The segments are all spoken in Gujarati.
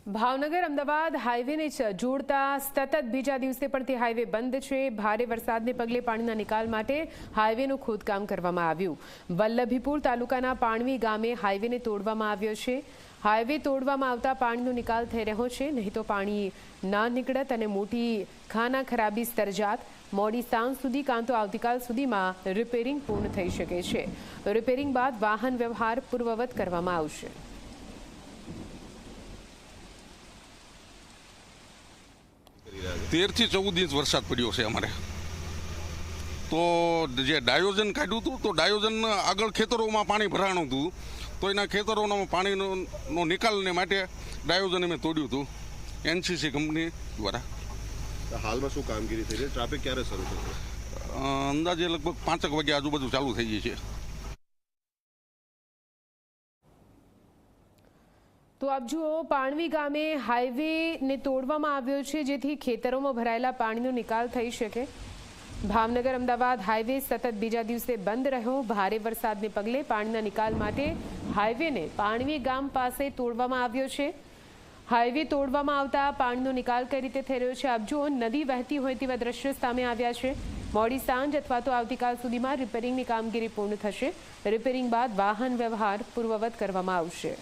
ભાવનગર અમદાવાદ હાઈવેને જોડતા સતત બીજા દિવસે પણ તે હાઈવે બંધ છે। ભારે વરસાદને પગલે પાણીના નિકાલ માટે હાઈવેનું ખોદકામ કરવામાં આવ્યું। વલ્લભીપુર તાલુકાના પાણવી ગામે હાઈવેને તોડવામાં આવ્યો છે। હાઈવે તોડવામાં આવતા પાણીનો નિકાલ થઈ રહ્યો છે, નહીં તો પાણી ના નીકળત અને મોટી ખાના ખરાબી સર્જાત। મોડી સાંજ સુધી કાં તો આવતીકાલ સુધીમાં રિપેરિંગ પૂર્ણ થઈ શકે છે। રિપેરિંગ બાદ વાહન વ્યવહાર પૂર્વવત કરવામાં આવશે। तेर થી 14 इंच वरसाद पड़ो है अमरे। तो जे डायोजन काढ़्यु हतुं तो डायोजन आगळ खेतरों पाणी भराणुं हतुं, तो एना खेतरों पाणीनो निकालने माटे डायोजन अमे तोड्युं हतुं एनसीसी कंपनी द्वारा। हाल में शू कामगीरी थई रही? ट्राफिक क्यारे शरू थशे? अंदाजे लगभग 5 वागे आजुबाजु चालू थई गई है। तो आप जुओ पाणवी गामे हाईवे ने तोड़वामां आव्यो छे, जेथी खेतरों भरायेला पाणीनो निकाल थई शके। भावनगर अमदावाद हाईवे सतत बीजा दिवसे बंद रह्यो। भारे वरसादने पगले पाणीना निकाल माटे हाईवे ने पाणवी गाम पासे तोड़वामां आव्यो छे। हाईवे तोड़वामां आवता पाणीनो निकाल कई रीते थई रह्यो छे? आप जुओ नदी वहेती होय तेवा दृश्य सामे आव्या छे। मोडी सांज अथवा तो आवतीकाल सुधीमां रिपेरिंगनी कामगीरी पूर्ण थशे। रिपेरिंग बाद वाहन व्यवहार पूर्ववत करवामां आवशे।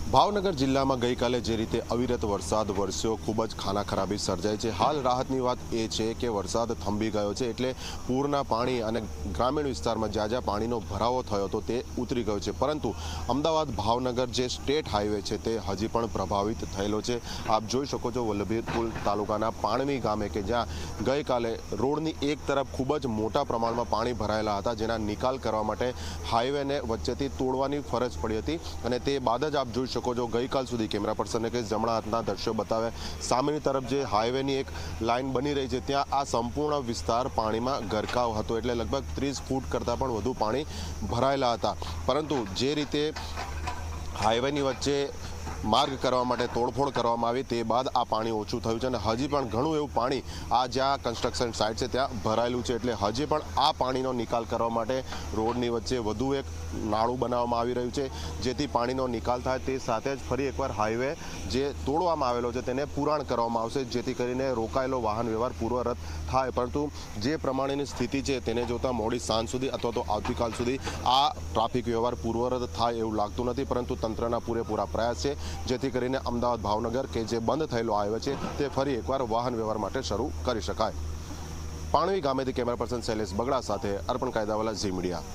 भावनगर जिल्ला में गई काले जे रीते अविरत वरसाद वरस्यो खूब ज खाना खराबी सर्जाई है। हाल राहतनी बात ए छे के वरसाद थंभी गयो छे एटले पूरना पाणी अने ग्रामीण विस्तार में ज्यां ज्यां पाणीनो भरावो थयो तो ते उतरी गयो छे, परंतु अमदावाद भावनगर जे स्टेट हाईवे छे ते हजी पण प्रभावित थयेलो छे। आप जोई शको छो वल्लभीपुर तालुकाना पाणवी गामे के ज्यां गई काले रोडनी एक तरफ खूब ज मोटा प्रमाण में पाणी भरायेला हता, जेना निकाल करवा माटे हाईवेने वच्चेथी तोड़वानी फरज पड़ी हती अने ते बाद ज आप जोई શકો છો ગઈ કાલ સુધી કેમેરા પર્સનને કે જમણા હાથના દ્રશ્યો બતાવે સામેની તરફ જે હાઈવેની એક લાઈન બની રહી છે ત્યાં આ સંપૂર્ણ વિસ્તાર પાણીમાં ગરકાવ હતો, એટલે લગભગ 30 ફૂટ કરતાં પણ વધુ પાણી ભરાયેલા હતા। પરંતુ જે રીતે હાઈવેની વચ્ચે માર્ગ કરવા માટે તોડફોડ કરવામાં આવી તે બાદ આ પાણી ઓછું થયું છે અને હજી પણ ઘણું એવું પાણી આ જ્યાં કન્સ્ટ્રક્શન સાઇટ છે ત્યાં ભરાયેલું છે, એટલે હજી પણ આ પાણીનો નિકાલ કરવા માટે રોડની વચ્ચે વધુ એક નાળું બનાવવામાં આવી રહ્યું છે, જેથી પાણીનો નિકાલ થાય। તે સાથે જ ફરી એકવાર હાઈવે જે તોડવામાં આવેલો છે તેને પુરાણ કરવામાં આવશે, જેથી કરીને રોકાયેલો વાહન વ્યવહાર પૂર્વરત થાય। પરંતુ જે પ્રમાણેની સ્થિતિ છે તેને જોતા મોડી સાંજ સુધી અથવા તો આવતીકાલ સુધી આ ટ્રાફિક વ્યવહાર પૂર્વરત થાય એવું લાગતું નથી, પરંતુ તંત્રના પૂરેપૂરા પ્રયાસ છે જેથી કરીને અમદાવાદ ભાવનગર કે જે બંધ થયેલો હાઈવે છે તે ફરી એકવાર વાહન વ્યવહાર માટે શરૂ કરી શકાય। પાણવી ગામેથી કેમેરા પર્સન શૈલેષ બગડા સાથે અર્પણ કાયદાવાલા ઝી મીડિયા।